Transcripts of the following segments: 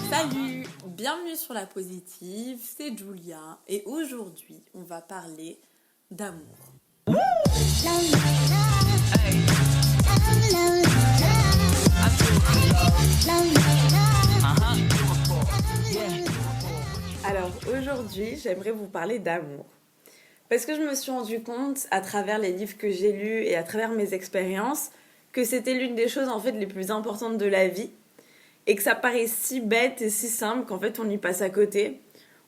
Salut, bienvenue sur La Positive, c'est Julia et aujourd'hui on va parler d'amour. Alors aujourd'hui j'aimerais vous parler d'amour. Parce que je me suis rendu compte à travers les livres que j'ai lus et à travers mes expériences que c'était l'une des choses en fait les plus importantes de la vie et que ça paraît si bête et si simple qu'en fait on y passe à côté.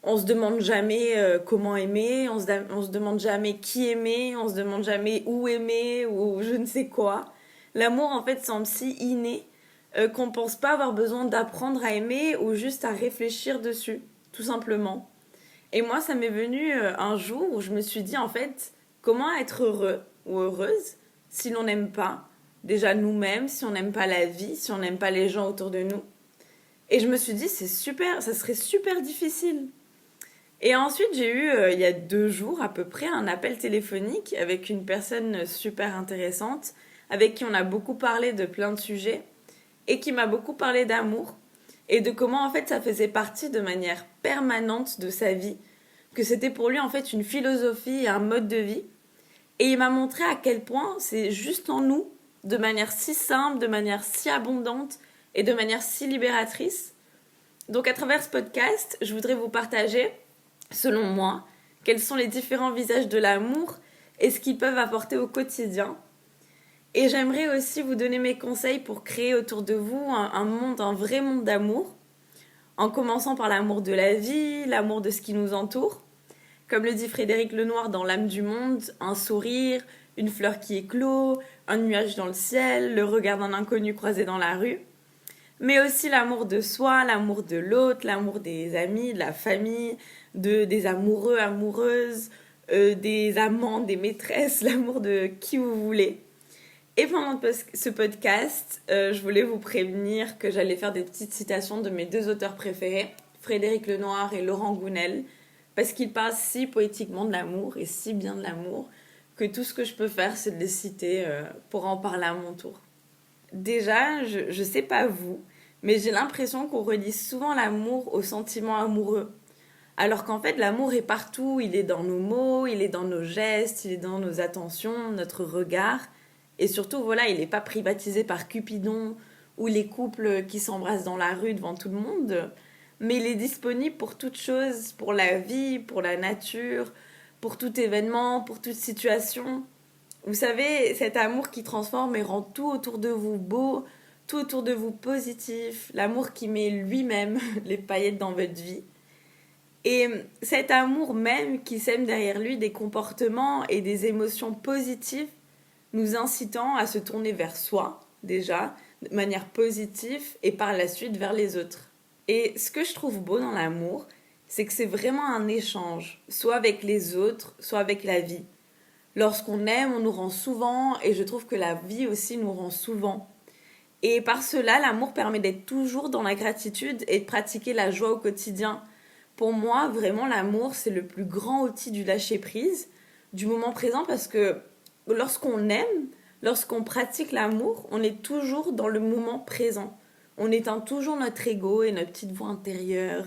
On se demande jamais comment aimer, on se demande jamais qui aimer, on se demande jamais où aimer ou je ne sais quoi. L'amour en fait semble si inné qu'on pense pas avoir besoin d'apprendre à aimer ou juste à réfléchir dessus, tout simplement. Et moi, ça m'est venu un jour où je me suis dit, en fait, comment être heureux ou heureuse si l'on n'aime pas déjà nous-mêmes, si on n'aime pas la vie, si on n'aime pas les gens autour de nous. Et je me suis dit, c'est super, ça serait super difficile. Et ensuite, j'ai eu, il y a 2 jours à peu près, un appel téléphonique avec une personne super intéressante, avec qui on a beaucoup parlé de plein de sujets, et qui m'a beaucoup parlé d'amour, et de comment en fait ça faisait partie de manière permanente de sa vie, que c'était pour lui en fait une philosophie et un mode de vie. Et il m'a montré à quel point c'est juste en nous, de manière si simple, de manière si abondante et de manière si libératrice. Donc à travers ce podcast, je voudrais vous partager, selon moi, quels sont les différents visages de l'amour et ce qu'ils peuvent apporter au quotidien. Et j'aimerais aussi vous donner mes conseils pour créer autour de vous un vrai monde d'amour, en commençant par l'amour de la vie, l'amour de ce qui nous entoure. Comme le dit Frédéric Lenoir dans L'âme du monde, un sourire, une fleur qui éclot, un nuage dans le ciel, le regard d'un inconnu croisé dans la rue. Mais aussi l'amour de soi, l'amour de l'autre, l'amour des amis, de la famille, des amoureux, amoureuses, des amants, des maîtresses, l'amour de qui vous voulez. Et pendant ce podcast, je voulais vous prévenir que j'allais faire des petites citations de mes 2 auteurs préférés, Frédéric Lenoir et Laurent Gounel, parce qu'ils parlent si poétiquement de l'amour et si bien de l'amour que tout ce que je peux faire, c'est de les citer pour en parler à mon tour. Déjà, je sais pas vous, mais j'ai l'impression qu'on relie souvent l'amour au sentiment amoureux. Alors qu'en fait, l'amour est partout, il est dans nos mots, il est dans nos gestes, il est dans nos attentions, notre regard. Et surtout, voilà, il n'est pas privatisé par Cupidon ou les couples qui s'embrassent dans la rue devant tout le monde, mais il est disponible pour toute chose, pour la vie, pour la nature, pour tout événement, pour toute situation. Vous savez, cet amour qui transforme et rend tout autour de vous beau, tout autour de vous positif, l'amour qui met lui-même les paillettes dans votre vie. Et cet amour même qui sème derrière lui des comportements et des émotions positives, nous incitant à se tourner vers soi, déjà, de manière positive, et par la suite vers les autres. Et ce que je trouve beau dans l'amour, c'est que c'est vraiment un échange, soit avec les autres, soit avec la vie. Lorsqu'on aime, on nous rend souvent, et je trouve que la vie aussi nous rend souvent. Et par cela, l'amour permet d'être toujours dans la gratitude et de pratiquer la joie au quotidien. Pour moi, vraiment, l'amour, c'est le plus grand outil du lâcher-prise, du moment présent, parce que lorsqu'on aime, lorsqu'on pratique l'amour, on est toujours dans le moment présent. On éteint toujours notre ego et notre petite voix intérieure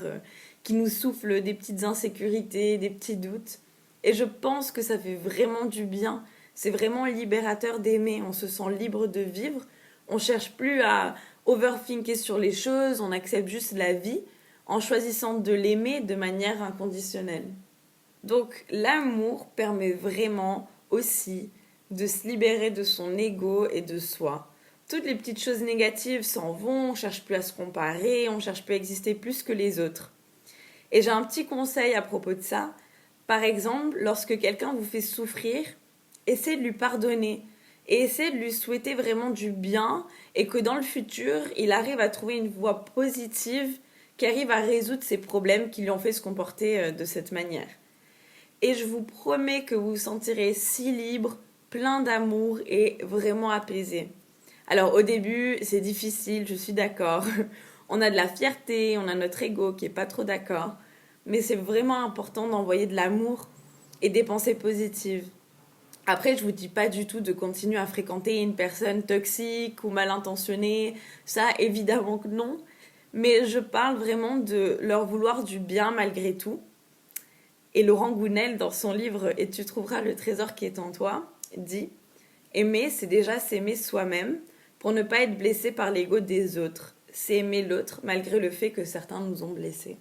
qui nous souffle des petites insécurités, des petits doutes. Et je pense que ça fait vraiment du bien. C'est vraiment libérateur d'aimer. On se sent libre de vivre. On cherche plus à overthinker sur les choses. On accepte juste la vie en choisissant de l'aimer de manière inconditionnelle. Donc l'amour permet vraiment aussi de se libérer de son ego et de soi. Toutes les petites choses négatives s'en vont, on ne cherche plus à se comparer, on ne cherche plus à exister plus que les autres. Et j'ai un petit conseil à propos de ça. Par exemple, lorsque quelqu'un vous fait souffrir, essayez de lui pardonner et essayez de lui souhaiter vraiment du bien et que dans le futur, il arrive à trouver une voie positive qui arrive à résoudre ces problèmes qui lui ont fait se comporter de cette manière. Et je vous promets que vous vous sentirez si libre, plein d'amour et vraiment apaisé. Alors au début, c'est difficile, je suis d'accord. On a de la fierté, on a notre ego qui est pas trop d'accord. Mais c'est vraiment important d'envoyer de l'amour et des pensées positives. Après, je vous dis pas du tout de continuer à fréquenter une personne toxique ou mal intentionnée. Ça, évidemment que non. Mais je parle vraiment de leur vouloir du bien malgré tout. Et Laurent Gounel, dans son livre Et tu trouveras le trésor qui est en toi, dit: aimer, c'est déjà s'aimer soi-même pour ne pas être blessé par l'ego des autres. C'est aimer l'autre malgré le fait que certains nous ont blessés.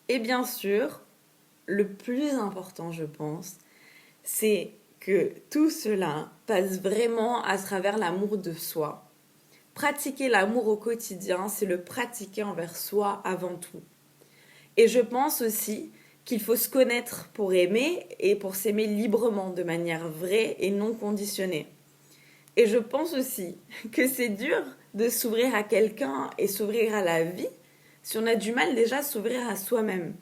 Et bien sûr, le plus important, je pense, c'est que tout cela passe vraiment à travers l'amour de soi. Pratiquer l'amour au quotidien, c'est le pratiquer envers soi avant tout. Et je pense aussi qu'il faut se connaître pour aimer et pour s'aimer librement, de manière vraie et non conditionnée. Et je pense aussi que c'est dur de s'ouvrir à quelqu'un et s'ouvrir à la vie si on a du mal déjà à s'ouvrir à soi-même.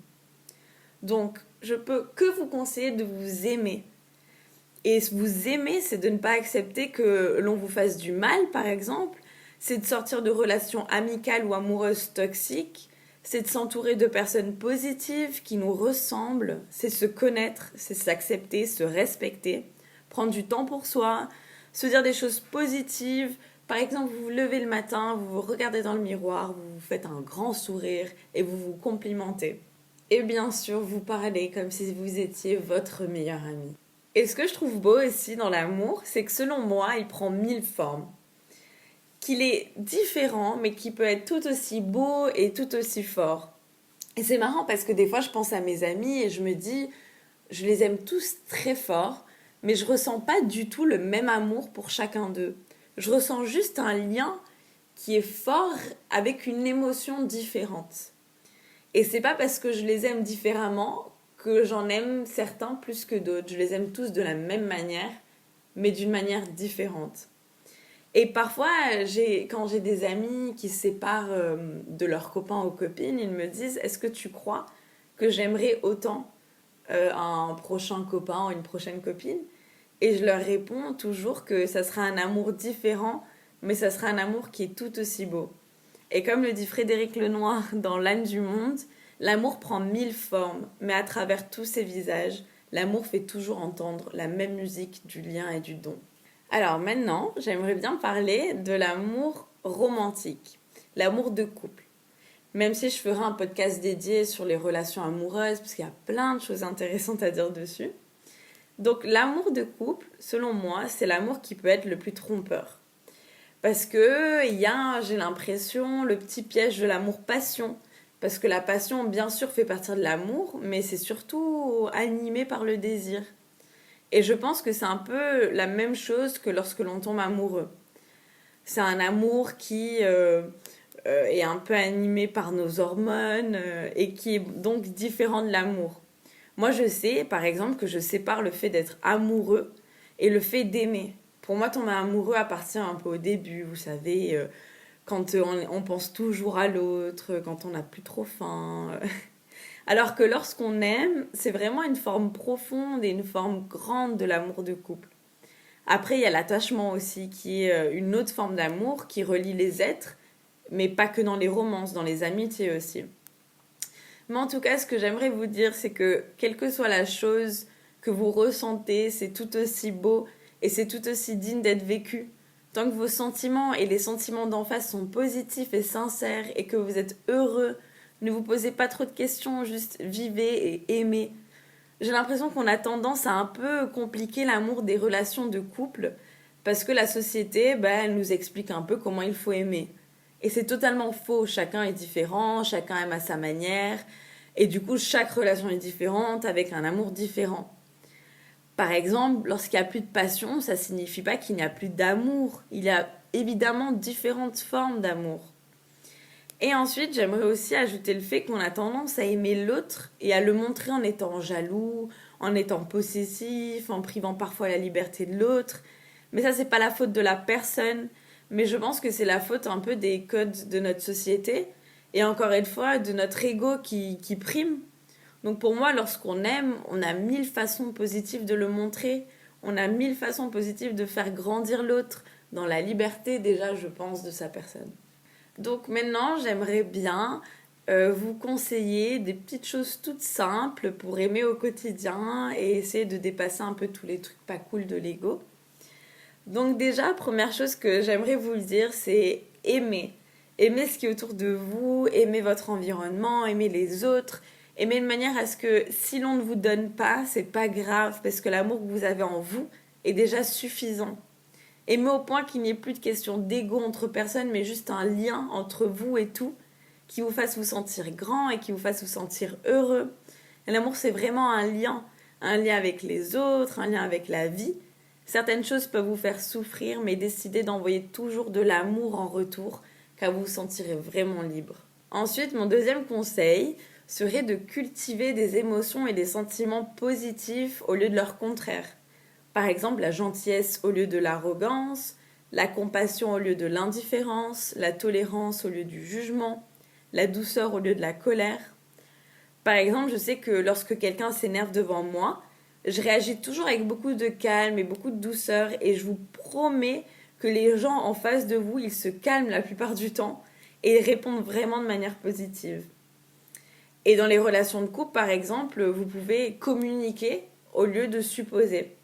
Donc, je peux que vous conseiller de vous aimer. Et vous aimer, c'est de ne pas accepter que l'on vous fasse du mal, par exemple. C'est de sortir de relations amicales ou amoureuses toxiques. C'est de s'entourer de personnes positives qui nous ressemblent. C'est se connaître, c'est s'accepter, se respecter. Prendre du temps pour soi, se dire des choses positives. Par exemple, vous vous levez le matin, vous vous regardez dans le miroir, vous vous faites un grand sourire et vous vous complimentez. Et bien sûr, vous parlez comme si vous étiez votre meilleur ami. Et ce que je trouve beau aussi dans l'amour, c'est que selon moi, il prend 1000 formes. Qu'il est différent, mais qui peut être tout aussi beau et tout aussi fort. Et c'est marrant parce que des fois, je pense à mes amis et je me dis, je les aime tous très fort, mais je ressens pas du tout le même amour pour chacun d'eux. Je ressens juste un lien qui est fort avec une émotion différente. Et c'est pas parce que je les aime différemment que j'en aime certains plus que d'autres. Je les aime tous de la même manière, mais d'une manière différente. Et parfois, quand j'ai des amis qui se séparent de leurs copains ou copines, ils me disent: est-ce que tu crois que j'aimerais autant un prochain copain ou une prochaine copine? Et je leur réponds toujours que ça sera un amour différent, mais ça sera un amour qui est tout aussi beau. Et comme le dit Frédéric Lenoir dans L'âne du monde, l'amour prend 1000 formes, mais à travers tous ses visages, l'amour fait toujours entendre la même musique du lien et du don. Alors maintenant, j'aimerais bien parler de l'amour romantique, l'amour de couple. Même si je ferai un podcast dédié sur les relations amoureuses, parce qu'il y a plein de choses intéressantes à dire dessus. Donc l'amour de couple, selon moi, c'est l'amour qui peut être le plus trompeur. Parce que il y a, j'ai l'impression, le petit piège de l'amour-passion. Parce que la passion, bien sûr, fait partie de l'amour, mais c'est surtout animé par le désir. Et je pense que c'est un peu la même chose que lorsque l'on tombe amoureux. C'est un amour qui est un peu animé par nos hormones et qui est donc différent de l'amour. Moi, je sais, par exemple, que je sépare le fait d'être amoureux et le fait d'aimer. Pour moi, tomber amoureux appartient un peu au début, vous savez, quand on pense toujours à l'autre, quand on n'a plus trop faim. Alors que lorsqu'on aime, c'est vraiment une forme profonde et une forme grande de l'amour de couple. Après, il y a l'attachement aussi, qui est une autre forme d'amour qui relie les êtres, mais pas que dans les romances, dans les amitiés aussi. Mais en tout cas, ce que j'aimerais vous dire, c'est que quelle que soit la chose que vous ressentez, c'est tout aussi beau et c'est tout aussi digne d'être vécu. Tant que vos sentiments et les sentiments d'en face sont positifs et sincères et que vous êtes heureux, ne vous posez pas trop de questions, juste vivez et aimez. J'ai l'impression qu'on a tendance à un peu compliquer l'amour des relations de couple parce que la société, elle nous explique un peu comment il faut aimer. Et c'est totalement faux, chacun est différent, chacun aime à sa manière, et du coup chaque relation est différente avec un amour différent. Par exemple, lorsqu'il n'y a plus de passion, ça ne signifie pas qu'il n'y a plus d'amour. Il y a évidemment différentes formes d'amour. Et ensuite, j'aimerais aussi ajouter le fait qu'on a tendance à aimer l'autre et à le montrer en étant jaloux, en étant possessif, en privant parfois la liberté de l'autre. Mais ça, c'est pas la faute de la personne, mais je pense que c'est la faute un peu des codes de notre société et encore une fois de notre ego qui prime. Donc pour moi, lorsqu'on aime, on a 1000 façons positives de le montrer, on a 1000 façons positives de faire grandir l'autre dans la liberté déjà, je pense, de sa personne. Donc maintenant, j'aimerais bien vous conseiller des petites choses toutes simples pour aimer au quotidien et essayer de dépasser un peu tous les trucs pas cool de l'ego. Donc déjà, première chose que j'aimerais vous dire, c'est aimer. Aimer ce qui est autour de vous, aimer votre environnement, aimer les autres, aimer de manière à ce que si l'on ne vous donne pas, c'est pas grave parce que l'amour que vous avez en vous est déjà suffisant. Aimer au point qu'il n'y ait plus de question d'ego entre personnes, mais juste un lien entre vous et tout, qui vous fasse vous sentir grand et qui vous fasse vous sentir heureux. Et l'amour, c'est vraiment un lien avec les autres, un lien avec la vie. Certaines choses peuvent vous faire souffrir, mais décidez d'envoyer toujours de l'amour en retour, car vous vous sentirez vraiment libre. Ensuite, mon deuxième conseil serait de cultiver des émotions et des sentiments positifs au lieu de leur contraire. Par exemple, la gentillesse au lieu de l'arrogance, la compassion au lieu de l'indifférence, la tolérance au lieu du jugement, la douceur au lieu de la colère. Par exemple, je sais que lorsque quelqu'un s'énerve devant moi, je réagis toujours avec beaucoup de calme et beaucoup de douceur et je vous promets que les gens en face de vous, ils se calment la plupart du temps et ils répondent vraiment de manière positive. Et dans les relations de couple, par exemple, vous pouvez communiquer au lieu de supposer.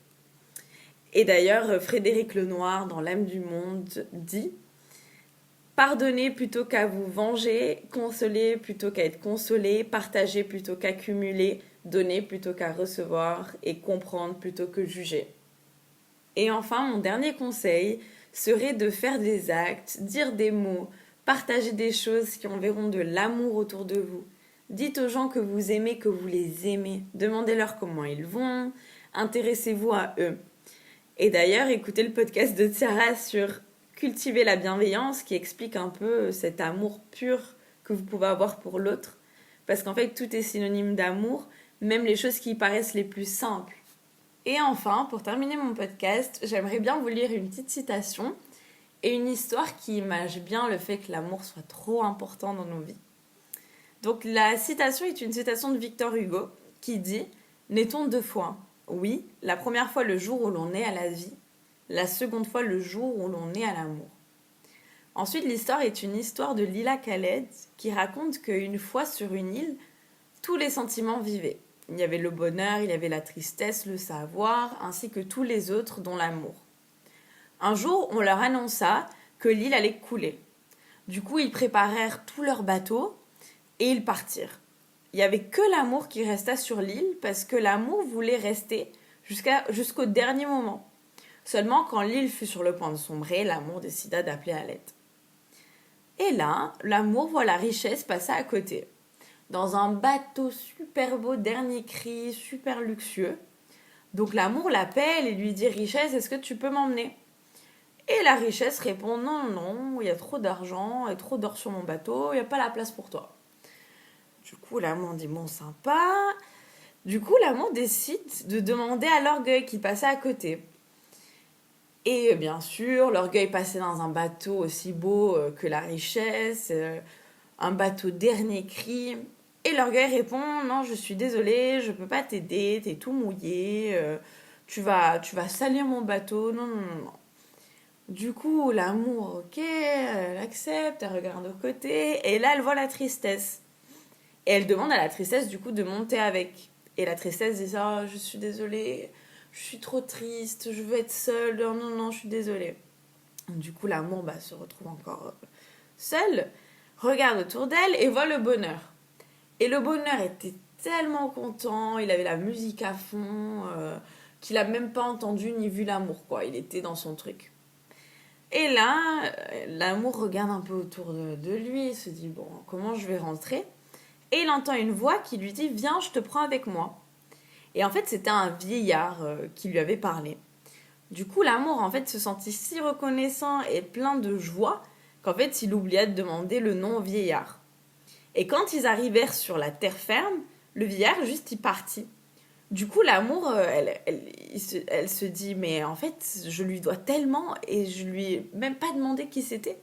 Et d'ailleurs, Frédéric Lenoir, dans L'âme du monde, dit « Pardonnez plutôt qu'à vous venger, consolez plutôt qu'à être consolé, partagez plutôt qu'accumuler, donner plutôt qu'à recevoir et comprendre plutôt que juger. » Et enfin, mon dernier conseil serait de faire des actes, dire des mots, partager des choses qui enverront de l'amour autour de vous. Dites aux gens que vous aimez que vous les aimez. Demandez-leur comment ils vont. Intéressez-vous à eux. Et d'ailleurs, écoutez le podcast de Tiara sur cultiver la bienveillance qui explique un peu cet amour pur que vous pouvez avoir pour l'autre. Parce qu'en fait, tout est synonyme d'amour, même les choses qui paraissent les plus simples. Et enfin, pour terminer mon podcast, j'aimerais bien vous lire une petite citation et une histoire qui image bien le fait que l'amour soit trop important dans nos vies. Donc la citation est une citation de Victor Hugo qui dit « Naît-on deux fois ? Oui, la première fois le jour où l'on naît à la vie, la seconde fois le jour où l'on naît à l'amour. » Ensuite, l'histoire est une histoire de Lila Khaled qui raconte qu'une fois sur une île, tous les sentiments vivaient. Il y avait le bonheur, il y avait la tristesse, le savoir, ainsi que tous les autres, dont l'amour. Un jour, on leur annonça que l'île allait couler. Du coup, ils préparèrent tous leurs bateaux et ils partirent. Il n'y avait que l'amour qui resta sur l'île parce que l'amour voulait rester jusqu'au dernier moment. Seulement, quand l'île fut sur le point de sombrer, l'amour décida d'appeler à l'aide. Et là, l'amour voit la richesse passer à côté. Dans un bateau super beau, dernier cri, super luxueux. Donc l'amour l'appelle et lui dit « Richesse, est-ce que tu peux m'emmener ?» Et la richesse répond « Non, non, il y a trop d'argent et trop d'or sur mon bateau, il n'y a pas la place pour toi. » Du coup, l'amour dit « Bon, sympa. » Du coup, l'amour décide de demander à l'orgueil qui passait à côté. Et bien sûr, l'orgueil passait dans un bateau aussi beau que la richesse, un bateau dernier cri. Et l'orgueil répond « Non, je suis désolé, je peux pas t'aider, t'es tout mouillé, tu vas salir mon bateau, non, non, non, non. » Du coup, l'amour, ok, elle accepte, elle regarde de côté, et là, elle voit la tristesse. Et elle demande à la tristesse, du coup, de monter avec. Et la tristesse dit « Ah, je suis désolée, je suis trop triste, je veux être seule, non, non, non, je suis désolée. » Du coup, l'amour se retrouve encore seul, regarde autour d'elle et voit le bonheur. Et le bonheur était tellement content, il avait la musique à fond, qu'il a même pas entendu ni vu l'amour, quoi. Il était dans son truc. Et là, l'amour regarde un peu autour de lui, il se dit, bon, comment je vais rentrer ? Et il entend une voix qui lui dit, viens, je te prends avec moi. Et en fait, c'était un vieillard qui lui avait parlé. Du coup, l'amour, en fait, se sentit si reconnaissant et plein de joie qu'en fait, il oublia de demander le nom au vieillard. Et quand ils arrivèrent sur la terre ferme, le vieillard, juste, il partit. Du coup, l'amour, elle se dit, mais en fait, je lui dois tellement et je lui ai même pas demandé qui c'était.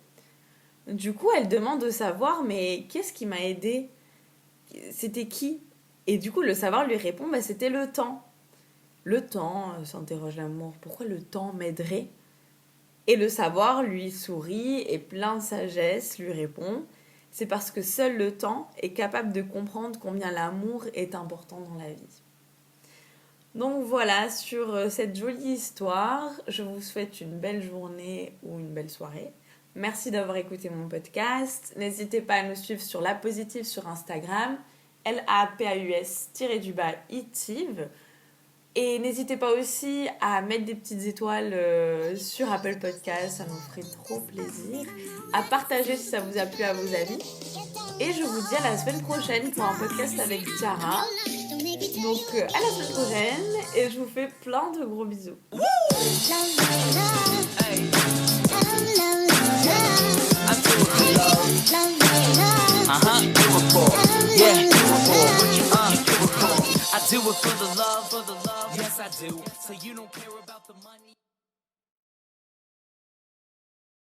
Du coup, elle demande de savoir, mais qu'est-ce qui m'a aidé ? C'était qui ? Et du coup, le savoir lui répond, c'était le temps. Le temps, s'interroge l'amour, pourquoi le temps m'aiderait ? Et le savoir lui sourit et plein de sagesse lui répond, c'est parce que seul le temps est capable de comprendre combien l'amour est important dans la vie. Donc voilà, sur cette jolie histoire, je vous souhaite une belle journée ou une belle soirée. Merci d'avoir écouté mon podcast. N'hésitez pas à nous suivre sur La Positive sur Instagram, LAPAUS-ITIV. Et n'hésitez pas aussi à mettre des petites étoiles sur Apple Podcast, ça nous ferait trop plaisir. À partager si ça vous a plu à vos amis. Et je vous dis à la semaine prochaine pour un podcast avec Tiara. Donc à la semaine prochaine et je vous fais plein de gros bisous. I do it for the love, yes I do. So you don't care about the money.